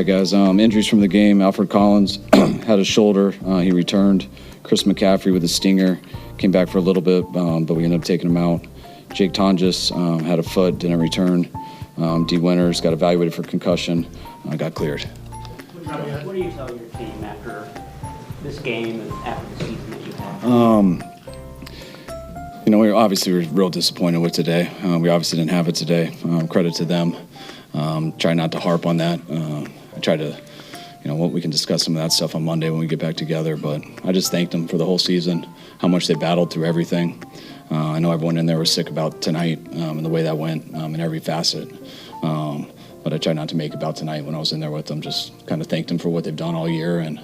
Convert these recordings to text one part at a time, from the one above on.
right, guys. Injuries from the game. Alfred Collins had a shoulder. He returned. Chris McCaffrey with a stinger. Came back for a little bit, but we ended up taking him out. Jake Tonjes had a foot, didn't return. D. Winters got evaluated for concussion, got cleared. What do you tell your team after this game and after the season that you had? We obviously were real disappointed with today. We obviously didn't have it today. Credit to them. Try not to harp on that. I try to, we can discuss some of that stuff on Monday when we get back together. But I just thanked them for the whole season, how much they battled through everything. I know everyone in there was sick about tonight and the way that went in every facet. But I tried not to make about tonight when I was in there with them. Just kind of thanked them for what they've done all year, and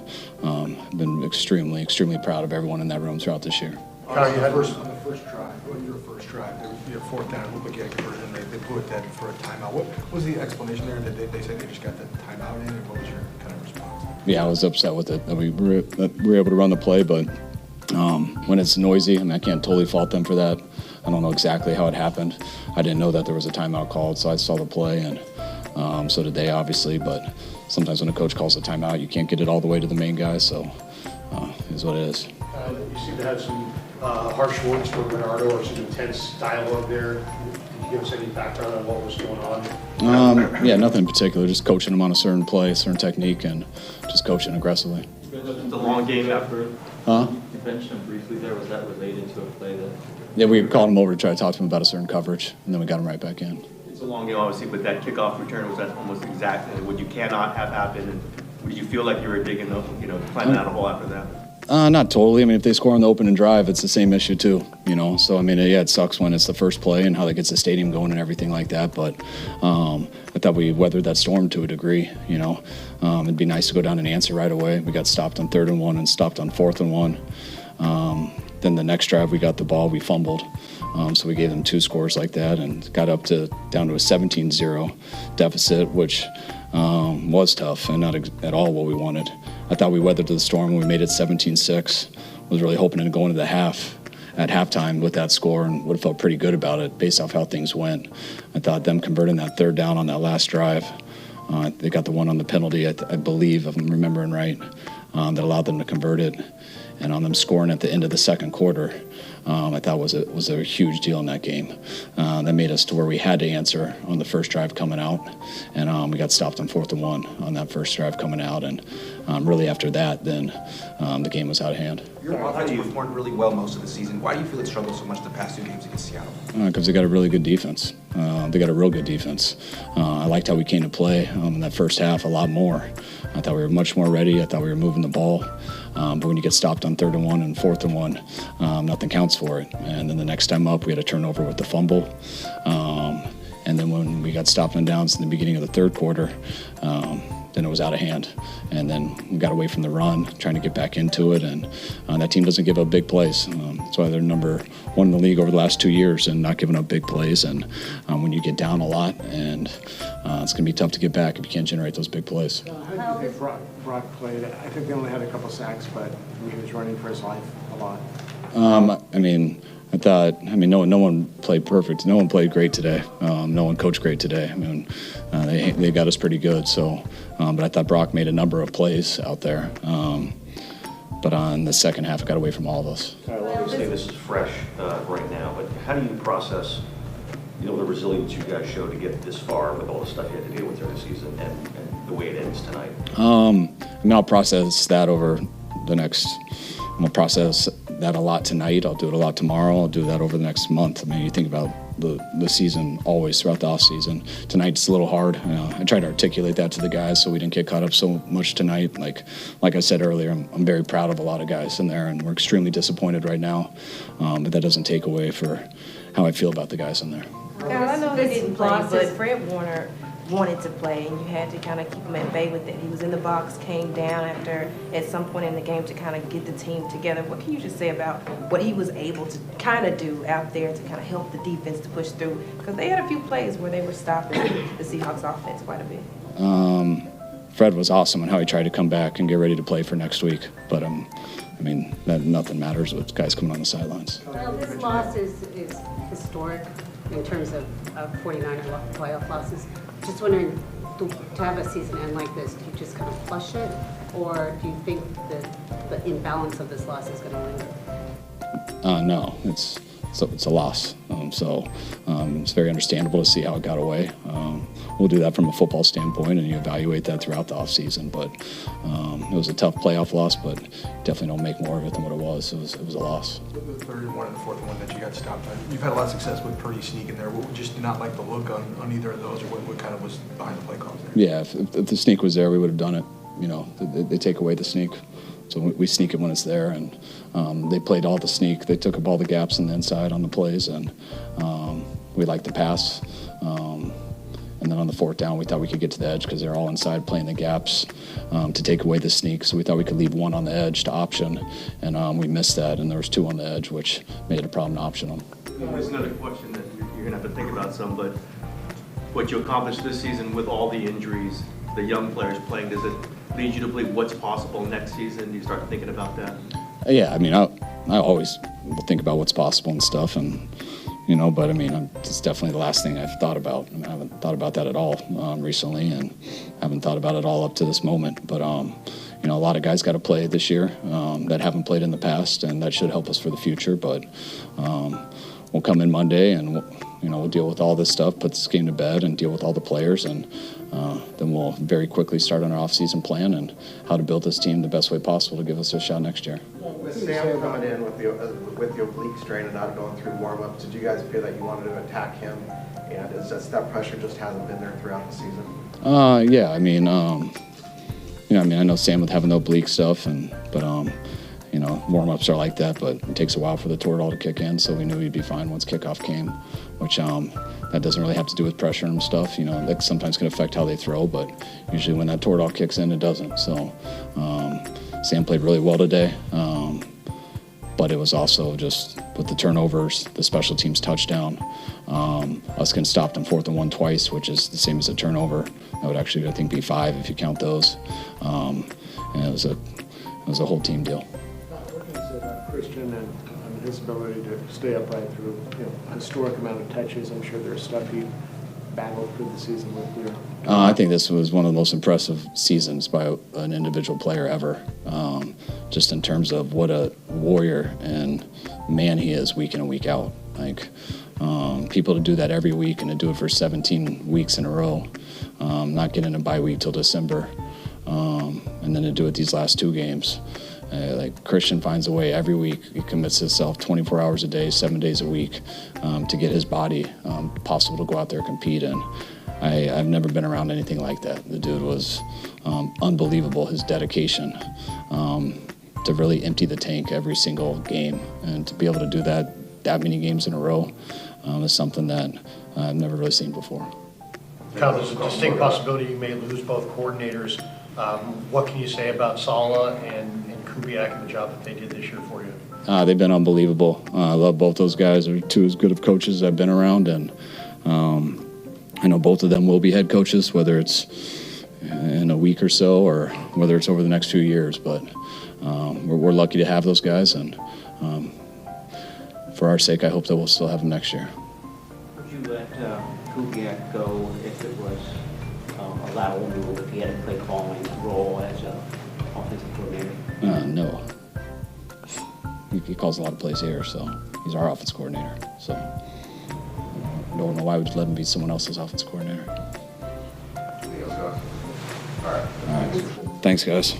been extremely, extremely proud of everyone in that room throughout this year. Kyle, you had on the first drive, your first drive, your fourth down, looked like you had converted, and they blew it dead for a timeout. What was the explanation there? Did they say they just got the timeout in, or what was your kind of response? Yeah, I was upset with it that we were able to run the play, but when it's noisy, I can't totally fault them for that. I don't know exactly how it happened. I didn't know that there was a timeout called, so I saw the play, and so did they, obviously. But sometimes when a coach calls a timeout, you can't get it all the way to the main guy, so it is what it is. You seem to have some harsh words for Bernardo or some intense dialogue there. Did you give us any background on what was going on? Yeah, nothing in particular. Just coaching him on a certain play, certain technique, and just coaching aggressively. The long game after. Huh? You mentioned him briefly there. Was that related to a play that? Yeah, we called him over to try to talk to him about a certain coverage, and then we got him right back in. It's a long game, obviously, but that kickoff return, was that almost exactly what you cannot have happen? And did you feel like you were digging, climbing out a hole after that? Not totally. If they score on the open and drive, it's the same issue too, So, yeah, it sucks when it's the first play and how that gets the stadium going and everything like that. But I thought we weathered that storm to a degree, It'd be nice to go down and answer right away. We got stopped on 3rd and 1 and stopped on 4th and 1. Then the next drive, we got the ball, we fumbled. So we gave them 2 scores like that and got down to a 17-0 deficit, which was tough and not at all what we wanted. I thought we weathered the storm when we made it 17-6. Was really hoping to go into the half at halftime with that score and would have felt pretty good about it based off how things went. I thought them converting that 3rd down on that last drive, they got the one on the penalty, I believe, if I'm remembering right, that allowed them to convert it. And on them scoring at the end of the second quarter, I thought was a huge deal in that game. That made us to where we had to answer on the first drive coming out, and we got stopped on 4th and 1 on that first drive coming out, and really after that, then the game was out of hand. Your offense performed really well most of the season. Why do you feel it struggled so much the past 2 games against Seattle? Because they got a really good defense. They got a real good defense. I liked how we came to play in that first half a lot more. I thought we were much more ready. I thought we were moving the ball. But when you get stopped on 3rd and 1 and 4th and 1, nothing counts for it. And then the next time up, we had a turnover with the fumble. And then when we got stopped on downs in the beginning of the 3rd quarter, then it was out of hand. And then we got away from the run, trying to get back into it. And that team doesn't give up big plays. That's why they're number 1 in the league over the last 2 years and not giving up big plays. And when you get down a lot, and it's going to be tough to get back if you can't generate those big plays. How do you think Brock played? I think they only had a couple sacks, but he was running for his life a lot. I thought, no one played perfect. No one played great today. No one coached great today. They got us pretty good. So, but I thought Brock made a number of plays out there. But on the second half, it got away from all of us. Obviously, this is fresh right now, but how do you process, the resilience you guys showed to get this far with all the stuff you had to deal with during the season and the way it ends tonight? I'll process that over the next. I'm gonna process that a lot tonight. I'll do it a lot tomorrow. I'll do that over the next month. You think about the season always throughout the off season. Tonight's a little hard. I tried to articulate that to the guys so we didn't get caught up so much tonight. Like I said earlier, I'm very proud of a lot of guys in there, and we're extremely disappointed right now. But that doesn't take away for how I feel about the guys in there. I know he didn't play, but Fred Warner wanted to play, and you had to kind of keep him at bay with it. He was in the box, came down at some point in the game to kind of get the team together. What can you just say about what he was able to kind of do out there to kind of help the defense to push through? Because they had a few plays where they were stopping the Seahawks offense quite a bit. Fred was awesome in how he tried to come back and get ready to play for next week. But nothing matters with guys coming on the sidelines. Well, this loss is historic in terms of 49er playoff losses. Just wondering to have a season end like this, do you just kind of flush it? Or do you think that the imbalance of this loss is going to linger? No, it's a loss. It's very understandable to see how it got away. We'll do that from a football standpoint, and you evaluate that throughout the offseason. But it was a tough playoff loss, but definitely don't make more of it than what it was. It was a loss. The third one and the fourth one that you got stopped on, you've had a lot of success with Purdy sneaking there. What, just not like the look on either of those, or what kind of was behind the play calls there? Yeah, if the sneak was there, we would have done it. You know, they take away the sneak. So we sneak it when it's there, and they played all the sneak. They took up all the gaps in the inside on the plays, and we liked the pass. And then on the fourth down, we thought we could get to the edge because they're all inside playing the gaps to take away the sneak. So we thought we could leave one on the edge to option, and we missed that. And there was two on the edge, which made it a problem to option them. There's another question that you're going to have to think about some, but what you accomplished this season with all the injuries, the young players playing, does it lead you to believe what's possible next season? Do you start thinking about that? Yeah, I mean, I always think about what's possible and stuff, and but I mean, it's definitely the last thing I've thought about. I mean, I haven't thought about that at all recently, and haven't thought about it all up to this moment. But a lot of guys got to play this year that haven't played in the past, and that should help us for the future. But we'll come in Monday, and we'll deal with all this stuff, put this game to bed, and deal with all the players, and then we'll very quickly start on our off-season plan and how to build this team the best way possible to give us a shot next year. With Sam coming in with the oblique strain and not going through warm-ups, did you guys feel that you wanted to attack him? And that pressure just hasn't been there throughout the season? Yeah, I mean, I know Sam with having the oblique stuff, but warm-ups are like that, but it takes a while for the Toradol to kick in, so we knew he'd be fine once kickoff came, which that doesn't really have to do with pressure and stuff. That sometimes can affect how they throw, but usually when that Toradol kicks in, it doesn't. So Sam played really well today, but it was also just with the turnovers, the special teams touchdown, us getting stopped on 4th and 1 twice, which is the same as a turnover. That would actually, I think, be 5 if you count those. And it was a whole team deal. What can you say about Christian and his ability to stay upright through a historic amount of touches? I'm sure there's stuff he battled through the season with here. I think this was one of the most impressive seasons by an individual player ever, just in terms of what a warrior and man he is week in and week out. Like, people to do that every week and to do it for 17 weeks in a row, not getting a bye week till December, and then to do it these last 2 games. Like Christian finds a way every week. He commits himself 24 hours a day, 7 days a week, to get his body possible to go out there and compete. And I've never been around anything like that. The dude was unbelievable, his dedication to really empty the tank every single game. And to be able to do that many games in a row is something that I've never really seen before. Kyle, there's a distinct possibility you may lose both coordinators. What can you say about Sala and Kubiak and the job that they did this year for you? They've been unbelievable. I love both those guys. They're 2 as good of coaches I've been around, and I know both of them will be head coaches, whether it's in a week or so or whether it's over the next few years. But we're lucky to have those guys, and for our sake, I hope that we'll still have them next year. Would you let Kubiak go if it was a lateral move, if he had a play calling role as an offensive coordinator? No. He calls a lot of plays here, so he's our offense coordinator. So I don't know why we'd let him be someone else's offense coordinator. All right. All right. Thanks, guys.